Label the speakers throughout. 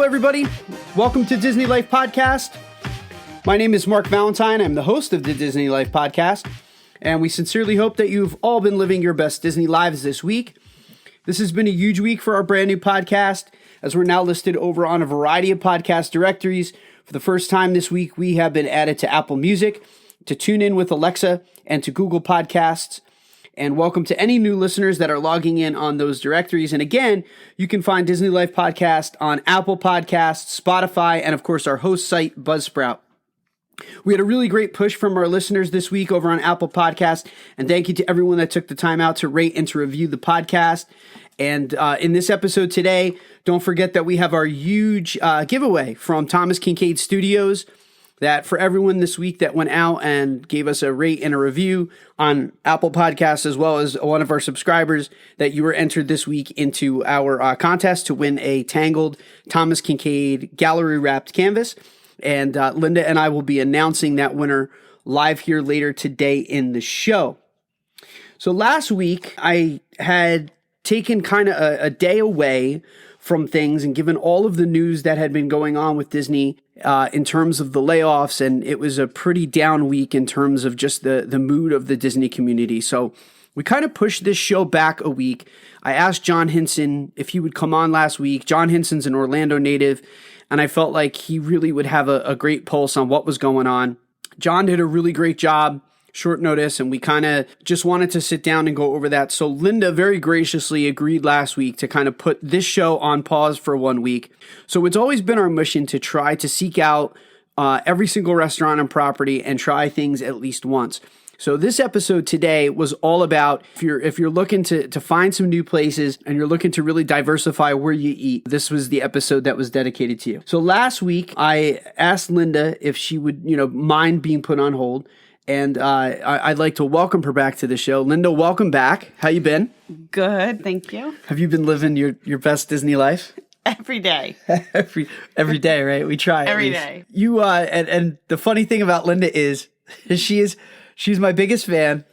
Speaker 1: Hello, everybody. Welcome to Dislife Podcast. My name is Mark Valentine. I'm the host of the Dislife Podcast, and we sincerely hope that you've all been living your best Disney lives this week. This has been a huge week for our brand new podcast, as we're now listed over on a variety of podcast directories. For the first time this week, we have been added to Apple Music, to TuneIn with Alexa, and to Google Podcasts. And welcome to any new listeners that are logging in on those directories. And again, you can find Dislife Podcast on Apple Podcasts, Spotify, and of course our host site, Buzzsprout. We had a really great push from our listeners this week over on Apple Podcasts, and thank you to everyone that took the time out to rate and to review the podcast. And in this episode today, don't forget that we have our huge giveaway from Thomas Kincaid Studios, that for everyone this week that went out and gave us a rate and a review on Apple Podcasts, as well as one of our subscribers, that you were entered this week into our contest to win a Tangled Thomas Kincaid gallery wrapped canvas. And Lynda and I will be announcing that winner live here later today in the show. So last week, I had taken kind of a day away from things and given all of the news that had been going on with Disney in terms of the layoffs. And it was a pretty down week in terms of just the mood of the Disney community. So we kind of pushed this show back a week. I asked John Hinson if he would come on last week. John Hinson's an Orlando native, and I felt like he really would have a great pulse on what was going on. John did a really great job, short notice, and we kind of just wanted to sit down and go over that. So Lynda very graciously agreed last week to kind of put this show on pause for 1 week. So it's always been our mission to try to seek out every single restaurant and property and try things at least once. So this episode today was all about if you're looking to find some new places and you're looking to really diversify where you eat, this was the episode that was dedicated to you. So last week I asked Lynda if she would, mind being put on hold. And I'd like to welcome her back to the show. Lynda, welcome back. How you been?
Speaker 2: Good, thank you.
Speaker 1: Have you been living your best Disney life?
Speaker 2: Every day.
Speaker 1: every day, right? We try
Speaker 2: every day.
Speaker 1: You and the funny thing about Lynda is she's my biggest fan,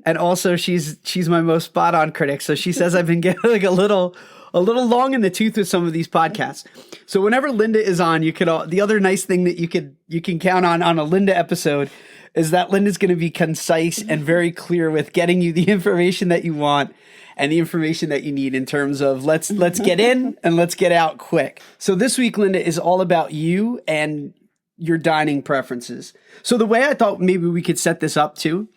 Speaker 1: and also she's my most spot on critic. So she says I've been getting like a little long in the tooth with some of these podcasts. So whenever Lynda is on, the other nice thing that you can count on a Lynda episode is that Lynda's going to be concise and very clear with getting you the information that you want and the information that you need in terms of let's get in and let's get out quick. So this week, Lynda, is all about you and your dining preferences. So the way I thought maybe we could set this up too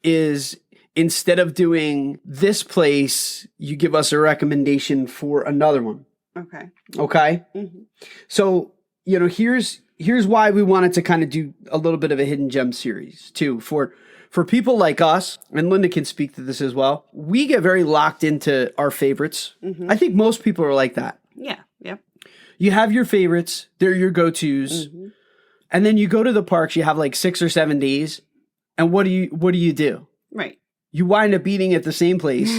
Speaker 1: is instead of doing this place, you give us a recommendation for another one.
Speaker 2: Okay.
Speaker 1: Okay?
Speaker 2: Mm-hmm.
Speaker 1: So, here's why we wanted to kind of do a little bit of a hidden gem series too. For people like us, and Lynda can speak to this as well, we get very locked into our favorites. Mm-hmm. I think most people are like that.
Speaker 2: Yeah. Yep.
Speaker 1: You have your favorites. They're your go-tos. Mm-hmm. And then you go to the parks, you have like 6 or 7 days. And what do you do?
Speaker 2: Right.
Speaker 1: You wind up eating at the same place.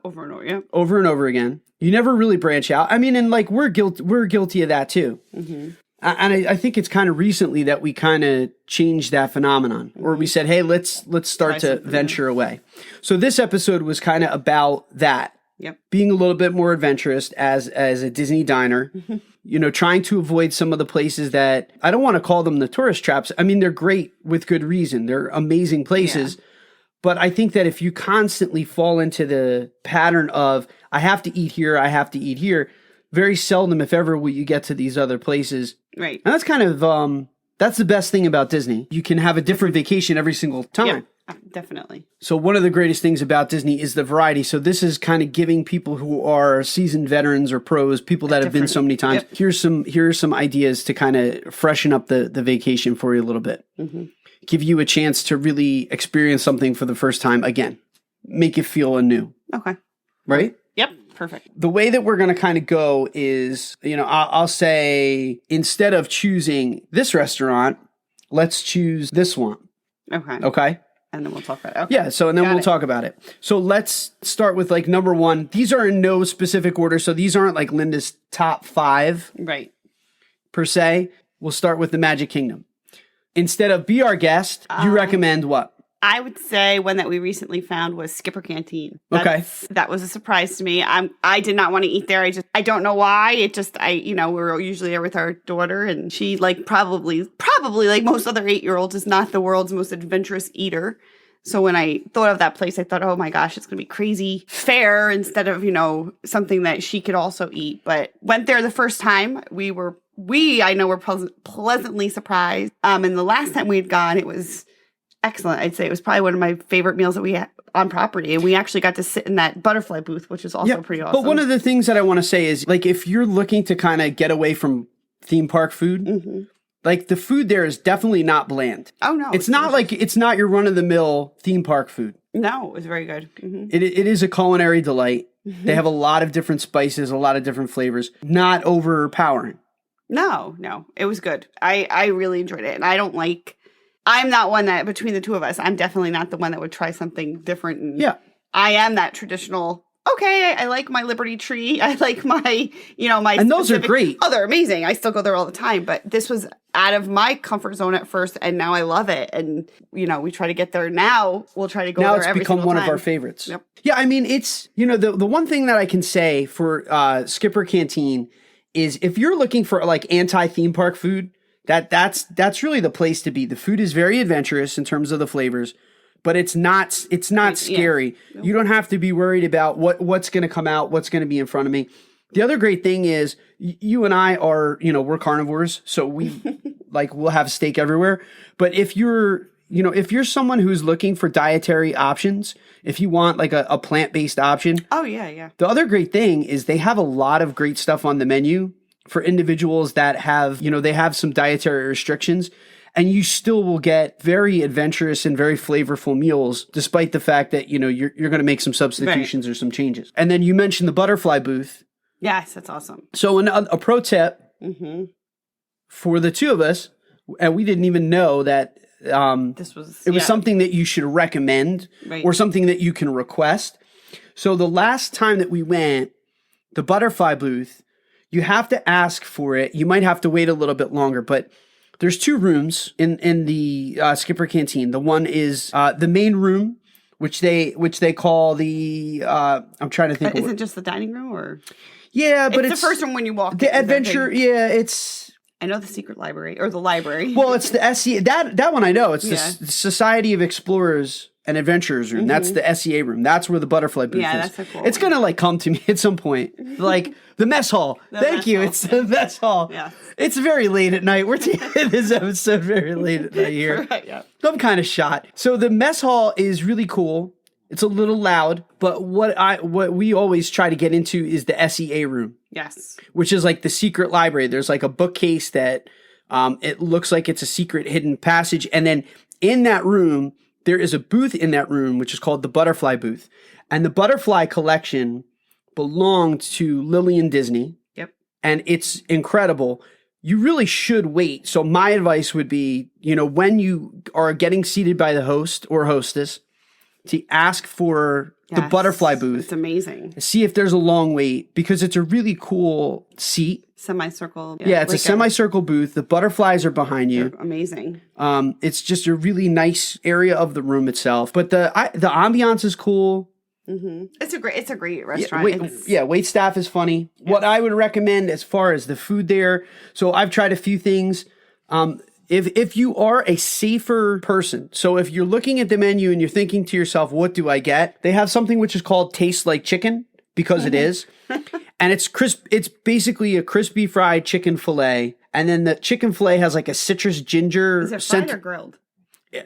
Speaker 2: Over and over, yeah.
Speaker 1: Over and over again. You never really branch out. I mean, and like we're guilty of that too. Mm-hmm. And I think it's kind of recently that we kind of changed that phenomenon, or we said, hey, let's start to venture away. So this episode was kind of about that.
Speaker 2: Yep.
Speaker 1: Being a little bit more adventurous as a Disney diner, trying to avoid some of the places that I don't want to call them the tourist traps. I mean, they're great with good reason. They're amazing places. Yeah. But I think that if you constantly fall into the pattern of I have to eat here, very seldom, if ever, will you get to these other places.
Speaker 2: Right.
Speaker 1: And that's kind of, that's the best thing about Disney. You can have a different vacation every single time.
Speaker 2: Yeah, definitely.
Speaker 1: So one of the greatest things about Disney is the variety. So this is kind of giving people who are seasoned veterans or pros, people that have been so many times, yep. Here are some ideas to kind of freshen up the vacation for you a little bit. Mm-hmm. Give you a chance to really experience something for the first time again. Make it feel anew.
Speaker 2: Okay.
Speaker 1: Right?
Speaker 2: Yep. Perfect.
Speaker 1: The way that we're going to kind of go is, I'll say instead of choosing this restaurant, let's choose this one.
Speaker 2: Okay.
Speaker 1: Okay.
Speaker 2: And then we'll talk about it. Okay.
Speaker 1: Yeah. So, and then we'll talk about it. So let's start with like number one. These are in no specific order. So these aren't like Lynda's top 5.
Speaker 2: Right.
Speaker 1: Per se. We'll start with the Magic Kingdom. Instead of be our guest, you recommend what?
Speaker 2: I would say one that we recently found was Skipper Canteen. That was a surprise to me. I did not want to eat there. I don't know why. We were usually there with our daughter, and she probably like most other 8-year-olds is not the world's most adventurous eater. So when I thought of that place, I thought, oh my gosh, it's going to be crazy fare instead of, something that she could also eat. But went there the first time. Were pleasantly surprised. And the last time we had gone, it was excellent. I'd say it was probably one of my favorite meals that we had on property. And we actually got to sit in that butterfly booth, which is also pretty awesome.
Speaker 1: But one of the things that I want to say is, if you're looking to kind of get away from theme park food, the food there is definitely not bland.
Speaker 2: Oh, no.
Speaker 1: It's not it's not your run-of-the-mill theme park food.
Speaker 2: No, it was very good. Mm-hmm.
Speaker 1: It is a culinary delight. Mm-hmm. They have a lot of different spices, a lot of different flavors. Not overpowering. No.
Speaker 2: It was good. I really enjoyed it. And I'm not one that, between the two of us, I'm definitely not the one that would try something different. And I am that traditional, I like my Liberty Tree. I like my, my
Speaker 1: And those are great.
Speaker 2: Oh, they're amazing. I still go there all the time. But this was out of my comfort zone at first, and now I love it. And, we try to get there. Now we'll try to go there every single time. Now it's become
Speaker 1: one of our favorites.
Speaker 2: Yep.
Speaker 1: Yeah, I mean, it's, the one thing that I can say for Skipper Canteen is if you're looking for anti-theme park food, that's really the place to be. The food is very adventurous in terms of the flavors, but it's not scary. Yeah. You don't have to be worried about what's going to come out, what's going to be in front of me. The other great thing is you and I are, we're carnivores, so we we'll have steak everywhere. But if you're someone who's looking for dietary options, if you want a plant-based option.
Speaker 2: Oh, yeah.
Speaker 1: The other great thing is they have a lot of great stuff on the menu for individuals that have, they have some dietary restrictions, and you still will get very adventurous and very flavorful meals, despite the fact that, you're going to make some substitutions or some changes. And then you mentioned the butterfly booth.
Speaker 2: Yes, that's awesome.
Speaker 1: So a pro tip for the two of us, and we didn't even know that it was something that you should recommend or something that you can request. So the last time that we went, the butterfly booth, you have to ask for it. You might have to wait a little bit longer, but there's 2 rooms in the Skipper Canteen. The one is the main room, which they call the I'm trying to think.
Speaker 2: Is it just the dining room or?
Speaker 1: Yeah, but
Speaker 2: it's the first room when you walk.
Speaker 1: The adventure, it's.
Speaker 2: I know the secret library or the library.
Speaker 1: Well, it's the SEA. That one I know. It's the Society of Explorers and Adventurers room. That's the SEA room. That's where the butterfly booth is.
Speaker 2: Yeah, that's so cool.
Speaker 1: It's gonna come to me at some point. The mess hall. Thank you. It's the mess hall.
Speaker 2: Yeah.
Speaker 1: It's very late at night. We're taking this episode very late at night here.
Speaker 2: Right, yeah.
Speaker 1: I'm kind of shot. So the mess hall is really cool. It's a little loud, but what we always try to get into is the SEA room.
Speaker 2: Yes.
Speaker 1: Which is the secret library. There's a bookcase that it looks like it's a secret hidden passage. And then in that room, there is a booth in that room, which is called the Butterfly Booth. And the Butterfly collection belonged to Lillian Disney.
Speaker 2: Yep.
Speaker 1: And it's incredible. You really should wait. So my advice would be, when you are getting seated by the host or hostess, to ask for the butterfly booth.
Speaker 2: It's amazing.
Speaker 1: See if there's a long wait, because it's a really cool seat.
Speaker 2: Semicircle.
Speaker 1: Yeah, it's a semicircle booth. The butterflies are behind you.
Speaker 2: They're amazing.
Speaker 1: It's just a really nice area of the room itself. But the ambiance is cool.
Speaker 2: Mm-hmm. It's a great restaurant.
Speaker 1: Wait staff is funny. Yeah. What I would recommend as far as the food there, so I've tried a few things. If you are a safer person, so if you're looking at the menu and you're thinking to yourself, what do I get? They have something which is called Taste Like Chicken, because it is. And it's crisp. It's basically a crispy fried chicken fillet. And then the chicken fillet has a citrus ginger.
Speaker 2: Is it fried or grilled?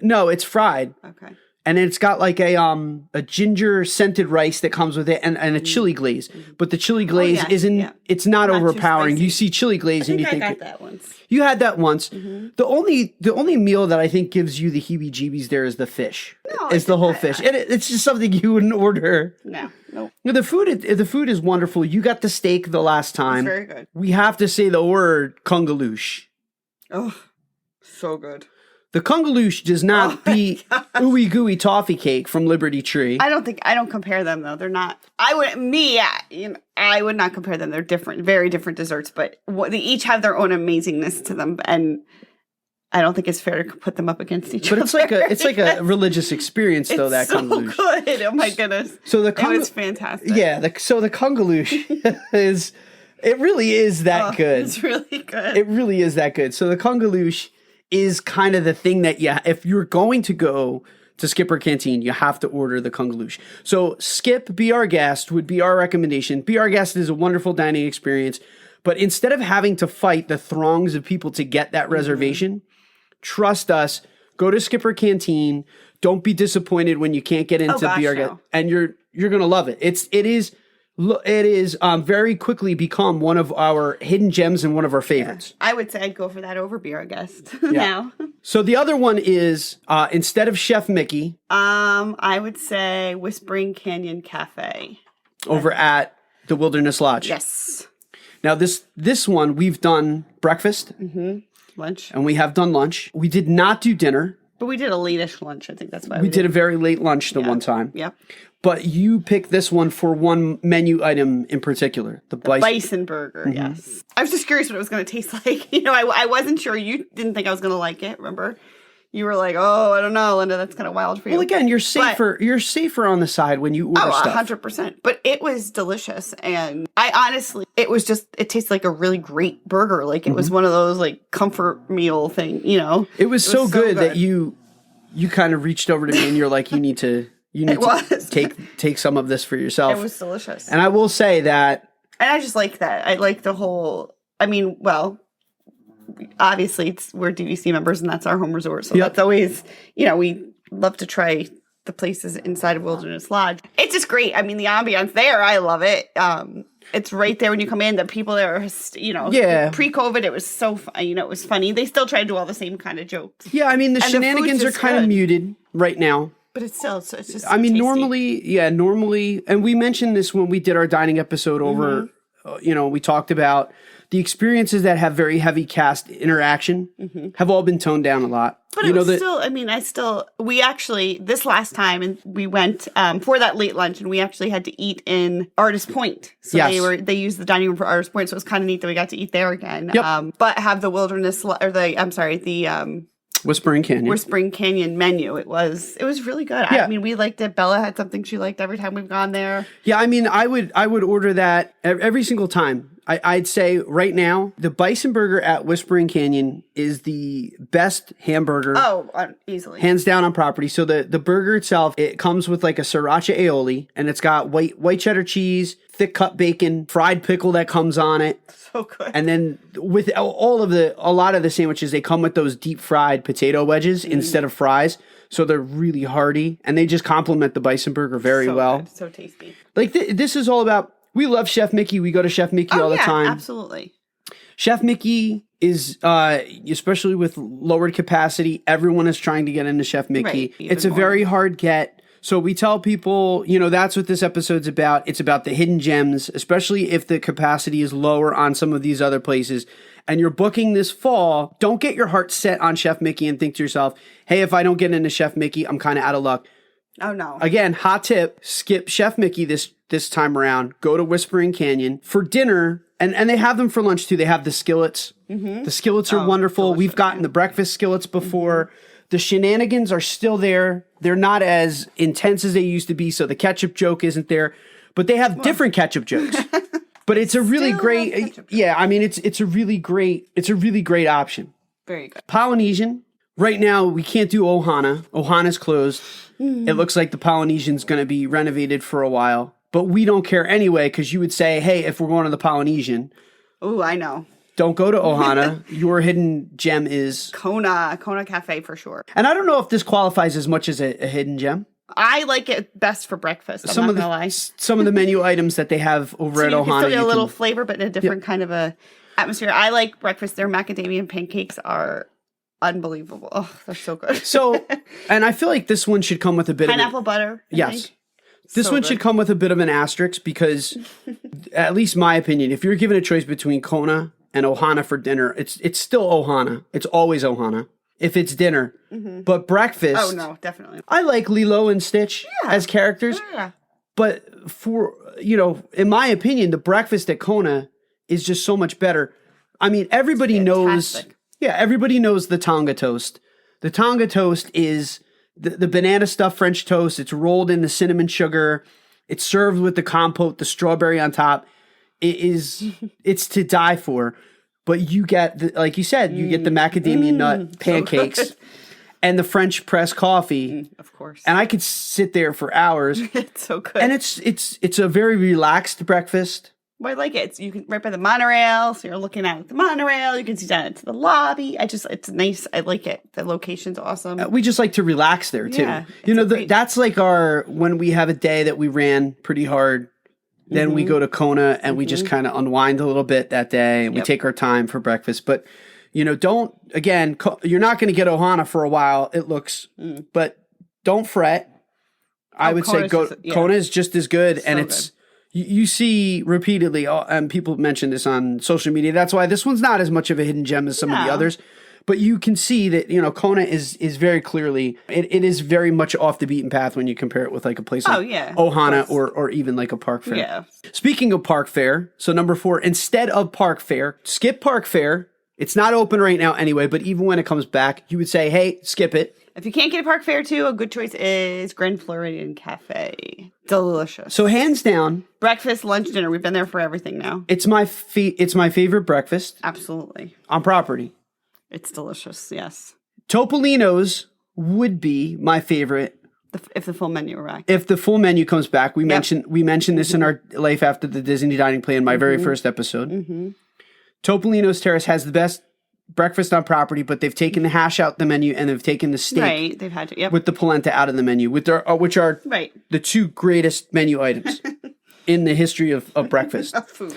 Speaker 1: No, it's fried.
Speaker 2: Okay.
Speaker 1: And then it's got a ginger scented rice that comes with it, and a chili glaze. But the chili glaze it's not overpowering. You see chili glaze and you think
Speaker 2: I got that once.
Speaker 1: You had that once. Mm-hmm. The only meal that I think gives you the heebie-jeebies there is the fish.
Speaker 2: No,
Speaker 1: it's the whole fish. It's just something you wouldn't order.
Speaker 2: No, nope.
Speaker 1: The food is wonderful. You got the steak the last time.
Speaker 2: It's very good.
Speaker 1: We have to say the word kungaloosh.
Speaker 2: Oh, so good.
Speaker 1: The kungaloosh does not beat ooey gooey toffee cake from Liberty Tree.
Speaker 2: I don't compare them though. They're not. I would not compare them. They're different, very different desserts, but they each have their own amazingness to them. And I don't think it's fair to put them up against each other.
Speaker 1: But it's like a religious experience, though, that congaloosh.
Speaker 2: It's so good. Oh, my goodness.
Speaker 1: So it
Speaker 2: was fantastic.
Speaker 1: Yeah, the congaloosh is... It really is that good.
Speaker 2: It's really good.
Speaker 1: It really is that good. So the congaloosh is kind of the thing that, if you're going to go to Skipper Canteen, you have to order the congaloosh. So Skip, Be Our Guest would be our recommendation. Be Our Guest is a wonderful dining experience, but instead of having to fight the throngs of people to get that reservation, trust us, go to Skipper Canteen. Don't be disappointed when you can't get into Be Our Guest, and you're going to love it. It is very quickly become one of our hidden gems and one of our favorites.
Speaker 2: Yeah. I would say I'd go for that over Be Our Guest now.
Speaker 1: So the other one is, instead of Chef Mickey.
Speaker 2: I would say Whispering Canyon Cafe.
Speaker 1: Over at the Wilderness Lodge.
Speaker 2: Yes.
Speaker 1: Now this one, we've done breakfast.
Speaker 2: Lunch.
Speaker 1: And we have done lunch. We did not do dinner.
Speaker 2: But we did a late-ish lunch. I think that's why
Speaker 1: we did a very late lunch the one time.
Speaker 2: Yep.
Speaker 1: But you picked this one for one menu item in particular, the
Speaker 2: bison burger. Yes, I was just curious what it was going to taste like. I wasn't sure. You didn't think I was going to like it. Remember, you were like, "Oh, I don't know, Lynda. That's kind of wild for you."
Speaker 1: Well, again, you're safer. You're safer on the side when you order stuff.
Speaker 2: 100%. But it was delicious, and I honestly, it tastes like a really great burger. Like it was one of those like comfort meal thing.
Speaker 1: It was so good that you kind of reached over to me and you're like, you need to take some of this for yourself.
Speaker 2: It was delicious.
Speaker 1: And I will say that.
Speaker 2: And I just like that. I like the whole, obviously we're DVC members and that's our home resort. So that's always, we love to try the places inside of Wilderness Lodge. It's just great. I mean, the ambiance there, I love it. It's right there when you come in. The people there are, pre-COVID, it was so fun. It was funny. They still try to do all the same kind of jokes.
Speaker 1: Yeah, I mean, the shenanigans are kind of muted right now.
Speaker 2: But it's still, it's just so
Speaker 1: tasty.
Speaker 2: normally,
Speaker 1: and we mentioned this when we did our dining episode over, we talked about the experiences that have very heavy cast interaction have all been toned down a lot.
Speaker 2: But we actually, this last time, and we went for that late lunch, and we actually had to eat in Artist Point. So they used the dining room for Artist Point, so it was kind of neat that we got to eat there again. Yep. But have the
Speaker 1: Whispering
Speaker 2: Canyon menu. It was really good. Yeah. I mean, we liked it. Bella had something she liked every time we've gone there.
Speaker 1: Yeah, I mean, I would order that every single time. I'd say right now, the bison burger at Whispering Canyon is the best hamburger.
Speaker 2: Oh, easily.
Speaker 1: Hands down on property. So the burger itself, it comes with like a sriracha aioli, and it's got white cheddar cheese, thick cut bacon, fried pickle that comes on it.
Speaker 2: So good.
Speaker 1: And then with a lot of the sandwiches, they come with those deep fried potato wedges instead of fries. So they're really hearty, and they just complement the bison burger very well.
Speaker 2: Good. So tasty.
Speaker 1: Like this is all about, we love Chef Mickey. We go to Chef Mickey all the time.
Speaker 2: Absolutely.
Speaker 1: Chef Mickey is, especially with lowered capacity, everyone is trying to get into Chef Mickey. Right, it's a very hard get. So we tell people, that's what this episode's about. It's about the hidden gems, especially if the capacity is lower on some of these other places. And you're booking this fall, don't get your heart set on Chef Mickey and think to yourself, hey, if I don't get into Chef Mickey, I'm kind of out of luck.
Speaker 2: Oh, no.
Speaker 1: Again, hot tip, skip Chef Mickey this time around. Go to Whispering Canyon. For dinner, and they have them for lunch too, they have the skillets. The skillets are wonderful.
Speaker 2: Delicious.
Speaker 1: We've gotten the breakfast skillets before. The shenanigans are still there. They're not as intense as they used to be, so the ketchup joke isn't there. But they have different ketchup jokes. But it's a really great, I mean, it's a really great option.
Speaker 2: Very good.
Speaker 1: Polynesian. Right now, we can't do Ohana. Ohana's closed. It looks like the Polynesian's going to be renovated for a while. But we don't care anyway, because you would say, hey, if we're going to the Polynesian.
Speaker 2: Oh, I know.
Speaker 1: Don't go to Ohana. Your hidden gem is
Speaker 2: Kona Cafe for sure.
Speaker 1: And I don't know if this qualifies as much as a hidden gem.
Speaker 2: I like it best for breakfast. I'm not gonna lie.
Speaker 1: Some of the menu items that they have over at Ohana. You can
Speaker 2: still get a little flavor, but in a different kind of a atmosphere. I like breakfast. Their macadamia pancakes are unbelievable. Oh, they're so good.
Speaker 1: So, and I feel like this one should come with a bit
Speaker 2: pineapple butter.
Speaker 1: Yes. This one should come with a bit of an asterisk because, at least my opinion, if you're given a choice between Kona and Ohana for dinner, it's still Ohana. It's always Ohana if it's dinner. But breakfast...
Speaker 2: Oh, no, definitely.
Speaker 1: I like Lilo and Stitch as characters.
Speaker 2: Yeah.
Speaker 1: But for, in my opinion, the breakfast at Kona is just so much better. I mean, everybody knows Yeah, everybody knows the Tonga toast. The Tonga toast is the banana stuffed French toast. It's rolled in the cinnamon sugar. It's served with the compote, the strawberry on top. It's to die for. But you get, like you said, you get the macadamia nut pancakes and the French press coffee.
Speaker 2: Of course.
Speaker 1: And I could sit there for hours.
Speaker 2: It's so good.
Speaker 1: And it's a very relaxed breakfast.
Speaker 2: Well, I like it. You can right by the monorail, so you're looking out at the monorail. You can see down into the lobby. It's nice. I like it. The location's awesome.
Speaker 1: We just like to relax there too.
Speaker 2: Yeah,
Speaker 1: that's like when we have a day that we ran pretty hard. Then we go to Kona and we just kind of unwind a little bit that day, and we take our time for breakfast. But you're not going to get Ohana for a while. It looks, but don't fret. I would say Kona is just as good, and it's. Good. You see repeatedly, and people mention this on social media. That's why this one's not as much of a hidden gem as some of the others. But you can see that, Kona is very clearly, it is very much off the beaten path when you compare it with like a place like Ohana or even like a Park Fair.
Speaker 2: Yeah.
Speaker 1: Speaking of Park Fair, so number 4, instead of Park Fair, skip Park Fair. It's not open right now anyway, but even when it comes back, you would say, hey, skip it.
Speaker 2: If you can't get a Park Fair too, a good choice is Grand Floridian Cafe. Delicious.
Speaker 1: So hands down,
Speaker 2: breakfast, lunch, dinner. We've been there for everything now.
Speaker 1: It's my favorite breakfast.
Speaker 2: Absolutely.
Speaker 1: On property.
Speaker 2: It's delicious. Yes.
Speaker 1: Topolino's would be my favorite.
Speaker 2: If the full menu arrives.
Speaker 1: If the full menu comes back, we mentioned this in our Life After the Disney Dining Plan, my very first episode. Topolino's Terrace has the best breakfast on property, but they've taken the hash out the menu and they've taken the steak.
Speaker 2: Right, they've had to.
Speaker 1: With the polenta out of the menu, which are the 2 greatest menu items in the history of breakfast.
Speaker 2: Of food.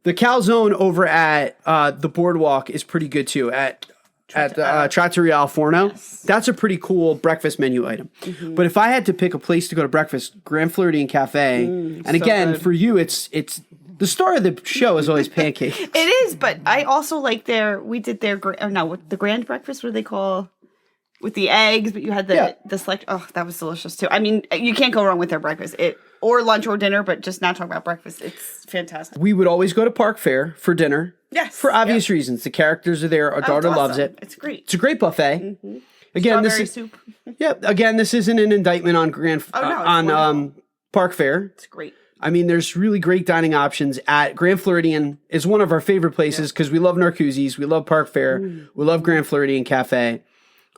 Speaker 1: The calzone over at the Boardwalk is pretty good too. At Trattoria Al Forno, that's a pretty cool breakfast menu item. But if I had to pick a place to go to breakfast, Grand Floridian Cafe, and again for you, it's the star of the show is always pancakes.
Speaker 2: It is, but I also like the grand breakfast. What do they call with the eggs? But you had the select. Oh, that was delicious too. I mean, you can't go wrong with their breakfast. Or lunch or dinner, but just not talking about breakfast. It's fantastic.
Speaker 1: We would always go to Park Fair for dinner.
Speaker 2: Yes.
Speaker 1: For obvious reasons. The characters are there. Our daughter loves it.
Speaker 2: It's great.
Speaker 1: It's a great buffet. Again,
Speaker 2: strawberry soup.
Speaker 1: Again, this isn't an indictment on Park Fair.
Speaker 2: It's great.
Speaker 1: I mean, there's really great dining options at Grand Floridian. Is one of our favorite places because we love Narcoossee's, we love Park Fair, we love Grand Floridian Cafe.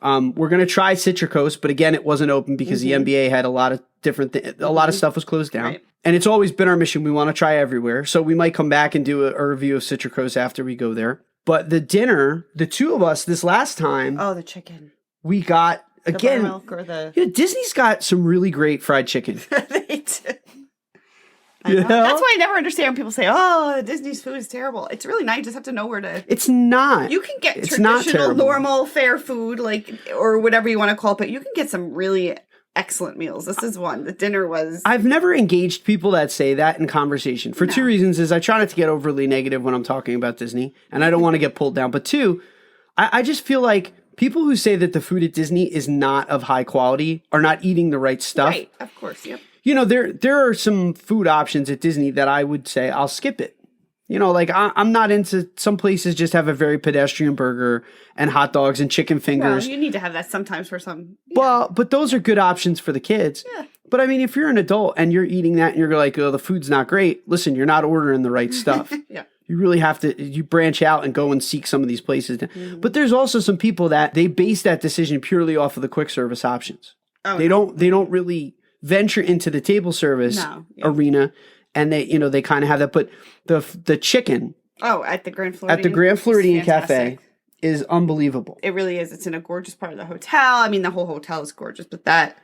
Speaker 1: We're gonna try Citricos, but again, it wasn't open because the NBA had a lot of different a lot of stuff was closed down. Right. And it's always been our mission. We want to try everywhere, so we might come back and do a review of Citricos after we go there. But the dinner, the 2 of us this last time,
Speaker 2: the chicken,
Speaker 1: we got again.
Speaker 2: The buttermilk or the
Speaker 1: Disney's got some really great fried chicken.
Speaker 2: They do. That's why I never understand when people say, "Oh, Disney's food is terrible." It's really not. You just have to know where to.
Speaker 1: It's not.
Speaker 2: You can get traditional, normal, fair food, or whatever you want to call it, but you can get some really excellent meals. This is one. The dinner was.
Speaker 1: I've never engaged people that say that in conversation for 2 reasons. Is I try not to get overly negative when I'm talking about Disney, and I don't want to get pulled down. But 2, I just feel like people who say that the food at Disney is not of high quality are not eating the right stuff.
Speaker 2: Right. Of course. Yep.
Speaker 1: There are some food options at Disney that I would say I'll skip it. I'm not into some places just have a very pedestrian burger and hot dogs and chicken fingers.
Speaker 2: Well, you need to have that sometimes for some.
Speaker 1: Yeah. Well, but those are good options for the kids.
Speaker 2: Yeah.
Speaker 1: But I mean, if you're an adult and you're eating that and you're like, oh, the food's not great. Listen, you're not ordering the right stuff.
Speaker 2: Yeah.
Speaker 1: You really have to, you branch out and go and seek some of these places. But there's also some people that they base that decision purely off of the quick service options. They don't really venture into the table service arena, and they kind of have that. But the chicken
Speaker 2: at the Grand
Speaker 1: Floridian Cafe is unbelievable.
Speaker 2: It really is. It's in a gorgeous part of the hotel. I mean, the whole hotel is gorgeous, but that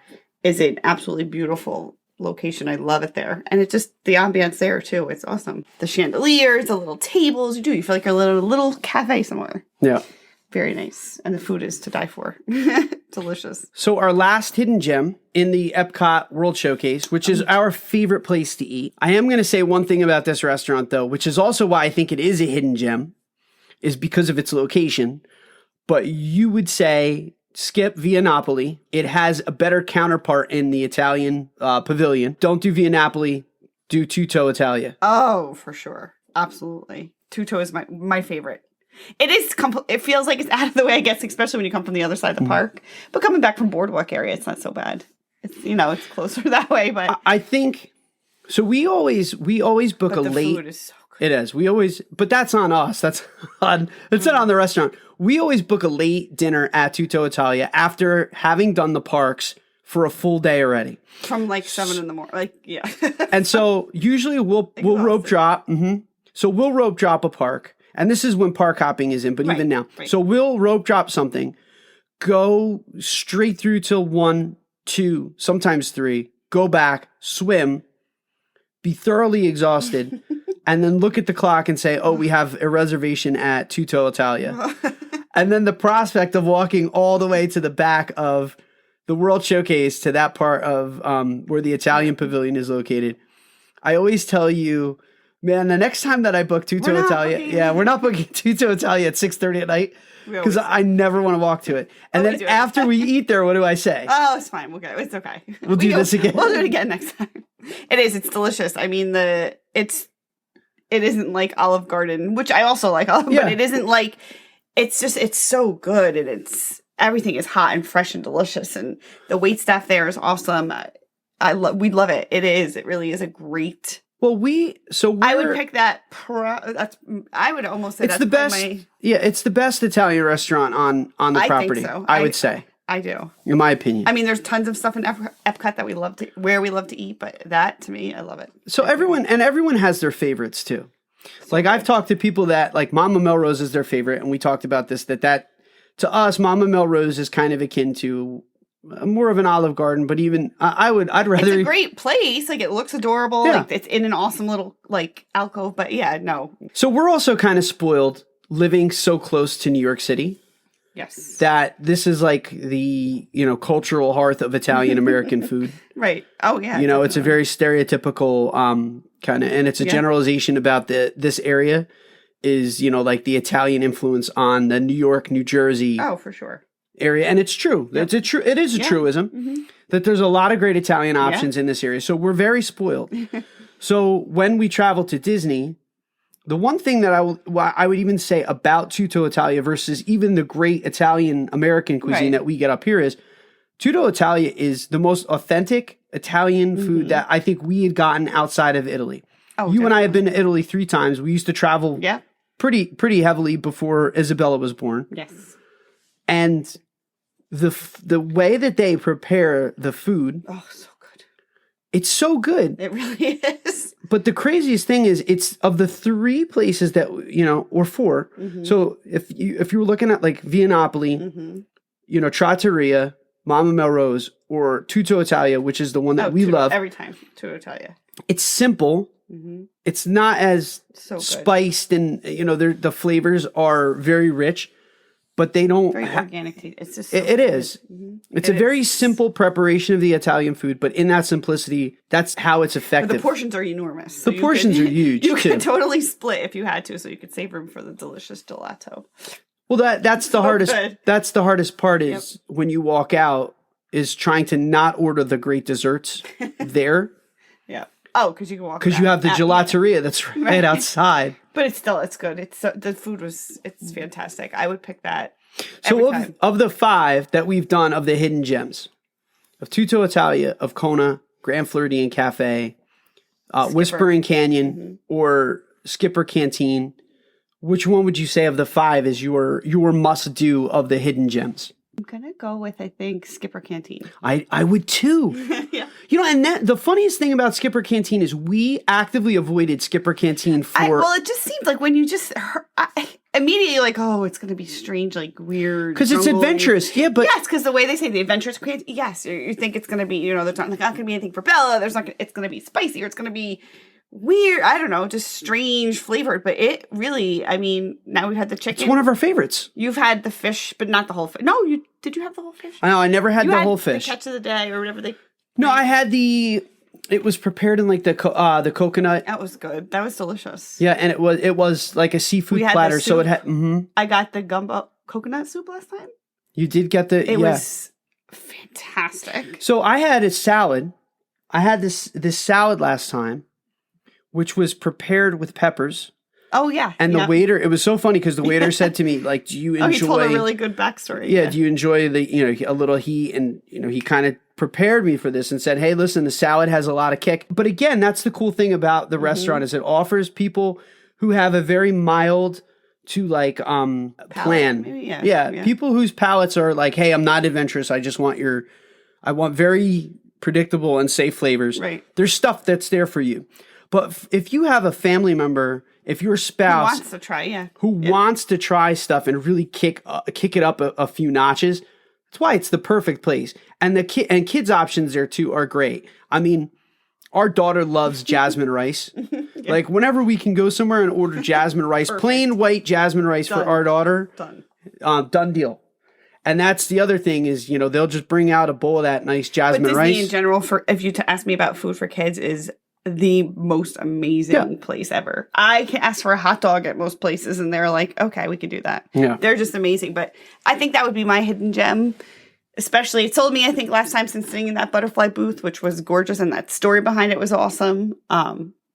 Speaker 2: is an absolutely beautiful location. I love it there, and it's just the ambiance there too. It's awesome. The chandeliers, the little tables. You feel like you're a little cafe somewhere.
Speaker 1: Yeah.
Speaker 2: Very nice. And the food is to die for. Delicious.
Speaker 1: So our last hidden gem in the Epcot World Showcase, which is our favorite place to eat. I am going to say one thing about this restaurant, though, which is also why I think it is a hidden gem, is because of its location. But you would say skip Via Napoli. It has a better counterpart in the Italian pavilion. Don't do Via Napoli. Do Tutto Italia.
Speaker 2: Oh, for sure. Absolutely. Tutto is my favorite. It is. It feels like it's out of the way, I guess, especially when you come from the other side of the park. But coming back from Boardwalk area, it's not so bad. It's it's closer that way. But
Speaker 1: I think so. We always book a
Speaker 2: the
Speaker 1: late.
Speaker 2: food is so good.
Speaker 1: It is. We always, but that's on us. That's not on the restaurant. We always book a late dinner at Tutto Italia after having done the parks for a full day already.
Speaker 2: From like 7 in the morning. Like, yeah.
Speaker 1: And so usually we'll rope drop. So we'll rope drop a park. And this is when park hopping is in, but even now. Right. So we'll rope drop something, go straight through till 1, 2, sometimes 3, go back, swim, be thoroughly exhausted, and then look at the clock and say, oh, we have a reservation at Tutto Italia. And then the prospect of walking all the way to the back of the World Showcase to that part of where the Italian Pavilion is located. I always tell you, man, the next time that I book Tutto Italia, we're not booking Tutto Italia at 6:30 at night because I never want to walk to it. And then after we eat there, what do I say?
Speaker 2: Oh, it's fine. We'll go. It's okay.
Speaker 1: We'll do this again.
Speaker 2: We'll do it again next time. It is. It's delicious. I mean, it isn't like Olive Garden, which I also like, but it isn't like, it's so good, and everything is hot and fresh and delicious, and the wait staff there is awesome. We love it. It really is a great.
Speaker 1: Well, I
Speaker 2: would pick that. I would almost say
Speaker 1: it's the best. It's the best Italian restaurant on the property.
Speaker 2: Think so.
Speaker 1: I would say.
Speaker 2: I do.
Speaker 1: In my opinion.
Speaker 2: I mean, there's tons of stuff in Epcot that we love to eat, but that to me, I love it.
Speaker 1: So everyone has their favorites too. Like I've talked to people that like Mama Melrose is their favorite, and we talked about this. That to us, Mama Melrose is kind of akin to more of an Olive Garden, but even I'd rather.
Speaker 2: It's a great place. Like it looks adorable. Yeah. Like it's in an awesome little like alcove. But yeah, no.
Speaker 1: So we're also kind of spoiled living so close to New York City.
Speaker 2: Yes.
Speaker 1: That this is like the cultural hearth of Italian American food.
Speaker 2: Right. Oh yeah.
Speaker 1: It's a very stereotypical kind of, and it's a generalization about this area is like the Italian influence on the New York, New Jersey.
Speaker 2: Oh, for sure.
Speaker 1: Area, and it's true. Yep. It is a truism that there's a lot of great Italian options in this area. So we're very spoiled. So when we travel to Disney, the one thing that I would even say about Tutto Italia versus even the great Italian American cuisine that we get up here is Tutto Italia is the most authentic Italian food that I think we had gotten outside of Italy. Oh, you and I have been to Italy 3 times. We used to travel pretty heavily before Isabella was born.
Speaker 2: Yes.
Speaker 1: And the way that they prepare the food,
Speaker 2: so good.
Speaker 1: It's so good.
Speaker 2: It really is.
Speaker 1: But the craziest thing is, it's of the 3 places that or 4. So if you were looking at like Via Napoli, Trattoria, Mama Melrose, or Tutto Italia, which is the one that we love
Speaker 2: every time. Tutto Italia.
Speaker 1: It's simple. It's not as spiced, and the flavors are very rich. But they don't.
Speaker 2: Very organic. It's just.
Speaker 1: It is. It's a very simple preparation of the Italian food, but in that simplicity, that's how it's effective.
Speaker 2: But the portions are enormous.
Speaker 1: So the portions are huge.
Speaker 2: You could totally split if you had to, so you could save room for the delicious gelato.
Speaker 1: Well, that's the hardest. Good. That's the hardest part is when you walk out is trying to not order the great desserts there. Yeah.
Speaker 2: Oh, because you can walk.
Speaker 1: Because you have the gelateria that's right outside.
Speaker 2: But it's good. The food it's fantastic. I would pick that.
Speaker 1: So of the 5 that we've done of the hidden gems, of Tutto Italia, of Kona, Grand Floridian Cafe, Whispering Canyon, or Skipper Canteen, which one would you say of the 5 is your must do of the hidden gems?
Speaker 2: I'm gonna go with, I think, Skipper Canteen.
Speaker 1: I would too.
Speaker 2: Yeah.
Speaker 1: And the funniest thing about Skipper Canteen is we actively avoided Skipper Canteen for.
Speaker 2: Well, it just seemed like when you just immediately like, oh, it's gonna be strange, like weird.
Speaker 1: Because it's adventurous, but
Speaker 2: yes, because the way they say the adventurous canteen, yes, you think it's gonna be, there's not gonna be anything for Bella. It's gonna be spicy, or it's gonna be weird, I don't know, just strange flavored, but it really, I mean, now we've had the chicken.
Speaker 1: It's one of our favorites.
Speaker 2: You've had the fish, but not the whole fish. No, did you have the whole fish?
Speaker 1: I know, I never had the whole fish.
Speaker 2: The catch of the day or whatever they.
Speaker 1: No, I had it was prepared in like the coconut.
Speaker 2: That was good. That was delicious.
Speaker 1: Yeah, and it was like a seafood platter, so it had.
Speaker 2: I got the gumbo coconut soup last time.
Speaker 1: You did get
Speaker 2: It was fantastic.
Speaker 1: So I had a salad. I had this salad last time, which was prepared with peppers.
Speaker 2: Oh, yeah.
Speaker 1: And the waiter, it was so funny because the waiter said to me, like, do you enjoy...
Speaker 2: he told a really good backstory.
Speaker 1: Yeah, do you enjoy a little heat? And, he kind of prepared me for this and said, hey, listen, the salad has a lot of kick. But again, that's the cool thing about the restaurant is it offers people who have a very mild to plan.
Speaker 2: Maybe,
Speaker 1: yeah, people whose palates are like, hey, I'm not adventurous. I just want I want very predictable and safe flavors.
Speaker 2: Right.
Speaker 1: There's stuff that's there for you. But if you have a family member, if your spouse
Speaker 2: who
Speaker 1: wants to try stuff and really kick it up a few notches, that's why it's the perfect place. And kids options there too are great. I mean, our daughter loves jasmine rice. Like whenever we can go somewhere and order jasmine rice, plain white jasmine rice for our daughter, done deal. And that's the other thing is, they'll just bring out a bowl of that nice jasmine rice.
Speaker 2: Disney in general, if you to ask me about food for kids, is the most amazing place ever. I can ask for a hot dog at most places and they're like, okay, we can do that.
Speaker 1: Yeah.
Speaker 2: They're just amazing. But I think that would be my hidden gem. Especially, it sold me, I think, last time since sitting in that butterfly booth, which was gorgeous. And that story behind it was awesome.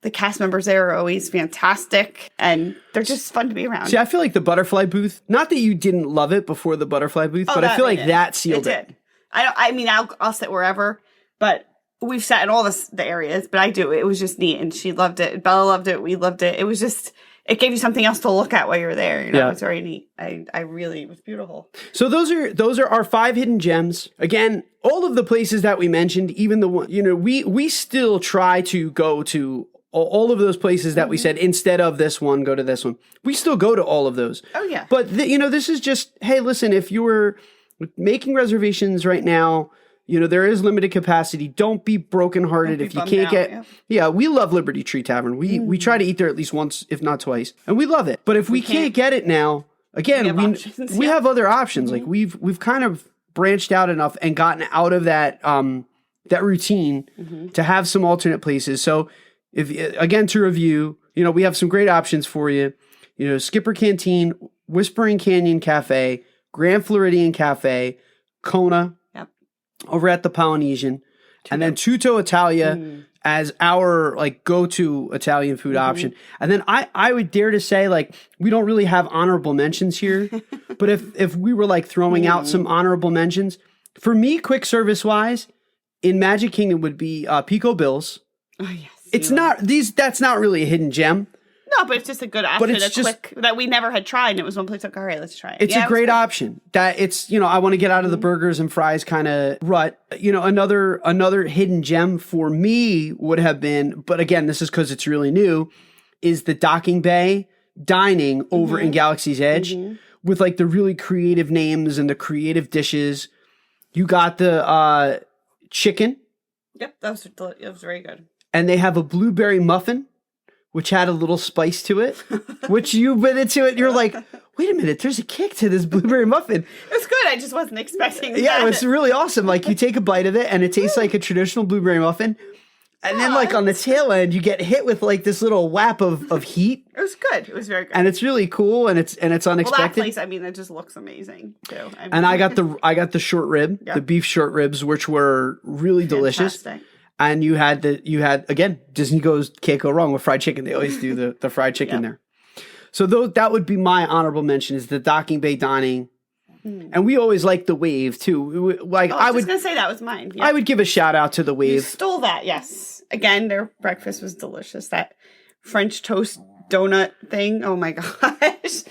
Speaker 2: The cast members there are always fantastic, and they're just fun to be around.
Speaker 1: See, I feel like the butterfly booth, not that you didn't love it before the butterfly booth, but I feel like that sealed it.
Speaker 2: Did. I'll sit wherever, but we've sat in all the areas, but I do. It was just neat, and she loved it. Bella loved it. We loved it. It was just, it gave you something else to look at while you were there. It's very neat. It was beautiful.
Speaker 1: So those are our 5 hidden gems. Again, all of the places that we mentioned, even the one, we still try to go to all of those places that we said, instead of this one, go to this one. We still go to all of those.
Speaker 2: Oh, yeah.
Speaker 1: But, this is just, hey, listen, if you're making reservations right now, there is limited capacity. Don't be brokenhearted if you can't get... Yeah, we love Liberty Tree Tavern. We try to eat there at least once, if not twice. And we love it. But if we can't get it now, again, we have other options. Like, we've kind of branched out enough and gotten out of that routine to have some alternate places. So... to review, we have some great options for you. Skipper Canteen, Whispering Canyon Cafe, Grand Floridian Cafe, Kona, over at the Polynesian, and then Tutto Italia as our go-to Italian food option. And then I would dare to say we don't really have honorable mentions here, but if we were throwing out some honorable mentions, for me, quick service wise, in Magic Kingdom would be Pico Bill's.
Speaker 2: Oh yes.
Speaker 1: That's not really a hidden gem.
Speaker 2: No, but it's just a good option. Quick that we never had tried, and it was one place like, all right, let's try it.
Speaker 1: It's a great option. That it's, I want to get out of the burgers and fries kind of rut. Another hidden gem for me would have been, but again, this is because it's really new, is the Docking Bay dining over in Galaxy's Edge with the really creative names and the creative dishes. You got the chicken.
Speaker 2: Yep, that was very good.
Speaker 1: And they have a blueberry muffin, which had a little spice to it, which you bit into it and you're like, wait a minute, there's a kick to this blueberry muffin.
Speaker 2: It was good. I just wasn't expecting that.
Speaker 1: Yeah, it was really awesome. You take a bite of it and it tastes like a traditional blueberry muffin. And then on the tail end, you get hit with this little whap of heat.
Speaker 2: It was good. It was very good.
Speaker 1: And it's really cool and it's unexpected.
Speaker 2: Well, that place, it just looks amazing too.
Speaker 1: And I got the short rib, the beef short ribs, which were really delicious. And you had again, Disney can't go wrong with fried chicken. They always do the fried chicken there. So that would be my honorable mention is the Docking Bay dining. And we always like the Wave too.
Speaker 2: I was going to say that was mine. Yep.
Speaker 1: I would give a shout out to the Wave.
Speaker 2: You stole that, yes. Again, their breakfast was delicious. That French toast donut thing. Oh my gosh.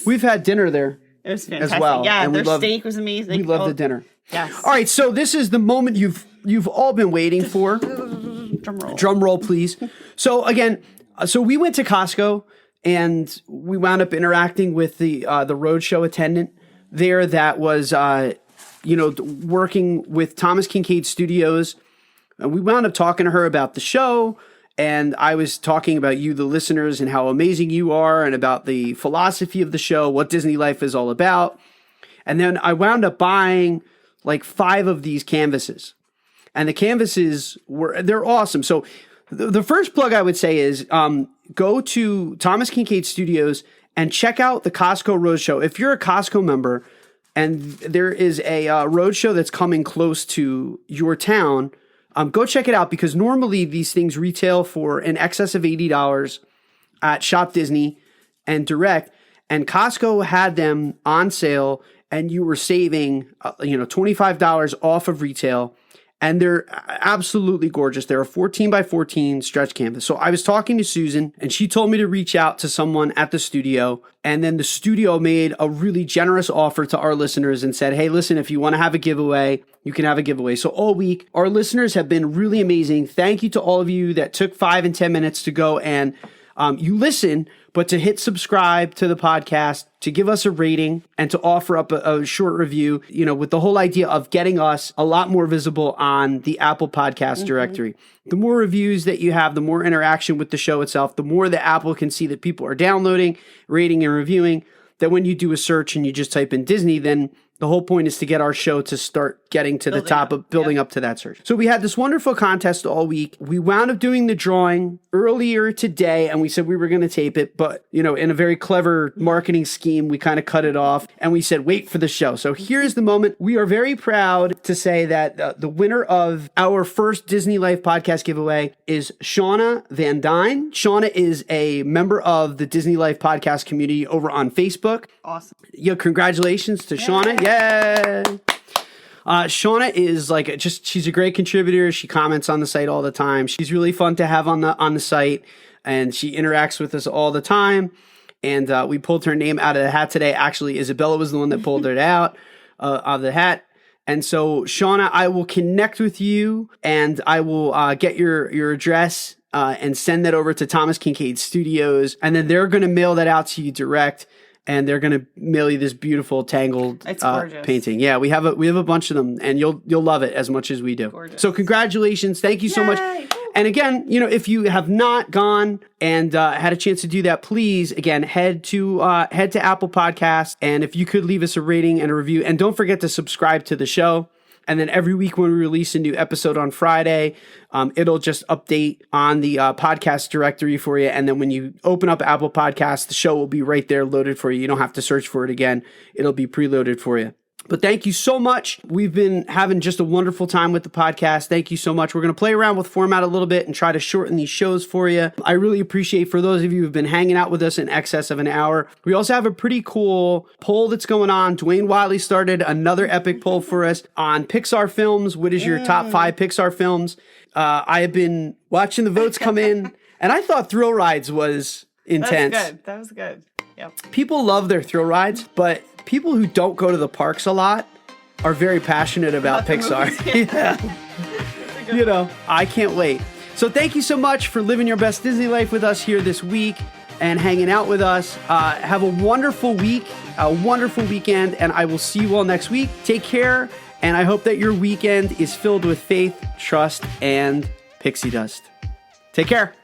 Speaker 1: We've had dinner there.
Speaker 2: It was fantastic.
Speaker 1: As well.
Speaker 2: Yeah, their steak was amazing.
Speaker 1: We love the dinner.
Speaker 2: Yes.
Speaker 1: All right, so this is the moment you've all been waiting for. Drum roll, please. So again, we went to Costco and we wound up interacting with the roadshow attendant there that was working with Thomas Kincaid Studios. And we wound up talking to her about the show, and I was talking about you, the listeners, and how amazing you are, and about the philosophy of the show, what Disney Life is all about. And then I wound up buying 5 of these canvases. And the canvases they're awesome. So the first plug I would say is go to Thomas Kincaid Studios and check out the Costco Roadshow. If you're a Costco member and there is a roadshow that's coming close to your town, go check it out because normally these things retail for in excess of $80. at Shop Disney and Direct, and Costco had them on sale, and you were saving, $25 off of retail. And they're absolutely gorgeous. They're a 14 by 14 stretch canvas. So I was talking to Susan, and she told me to reach out to someone at the studio. And then the studio made a really generous offer to our listeners and said, hey, listen, if you want to have a giveaway, you can have a giveaway. So all week, our listeners have been really amazing. Thank you to all of you that took 5 and 10 minutes to go and you listen, but to hit subscribe to the podcast, to give us a rating, and to offer up a short review, with the whole idea of getting us a lot more visible on the Apple Podcast directory. The more reviews that you have, the more interaction with the show itself, the more that Apple can see that people are downloading, rating, and reviewing. That when you do a search and you just type in Disney, then the whole point is to get our show to start getting to the top of building up to that search. So we had this wonderful contest all week. We wound up doing the drawing earlier today, and we said we were going to tape it, but in a very clever marketing scheme, we kind of cut it off and we said, wait for the show. So here's the moment. We are very proud to say that the winner of our first Disney Life podcast giveaway is Lynda Valentine. Lynda is a member of the Disney Life podcast community over on Facebook.
Speaker 2: Awesome.
Speaker 1: Congratulations to Lynda. Yay! Lynda is she's a great contributor. She comments on the site all the time. She's really fun to have on the site, and she interacts with us all the time. And we pulled her name out of the hat today. Actually, Isabella was the one that pulled it out of the hat. And so, Lynda, I will connect with you, and I will get your address and send that over to Thomas Kincaid Studios, and then they're going to mail that out to you direct. And they're going to mail you this beautiful tangled painting. Yeah, we have a bunch of them, and you'll love it as much as we do. Gorgeous. So congratulations. Thank you so much. And again, if you have not gone and had a chance to do that, please, again, head to Apple Podcasts. And if you could leave us a rating and a review, and don't forget to subscribe to the show. And then every week when we release a new episode on Friday, it'll just update on the podcast directory for you. And then when you open up Apple Podcasts, the show will be right there loaded for you. You don't have to search for it again. It'll be preloaded for you. But thank you so much. We've been having just a wonderful time with the podcast. Thank you so much. We're going to play around with format a little bit and try to shorten these shows for you. I really appreciate for those of you who've been hanging out with us in excess of an hour. We also have a pretty cool poll that's going on. Dwayne Wiley started another epic poll for us on Pixar films. What is your top 5 Pixar films? I have been watching the votes come in, and I thought Thrill Rides was intense.
Speaker 2: That was good. Yep.
Speaker 1: People love their thrill rides, but people who don't go to the parks a lot are very passionate about Pixar. Yeah. I can't wait. So thank you so much for living your best Disney life with us here this week and hanging out with us. Have a wonderful week, a wonderful weekend, and I will see you all next week. Take care, and I hope that your weekend is filled with faith, trust, and pixie dust. Take care.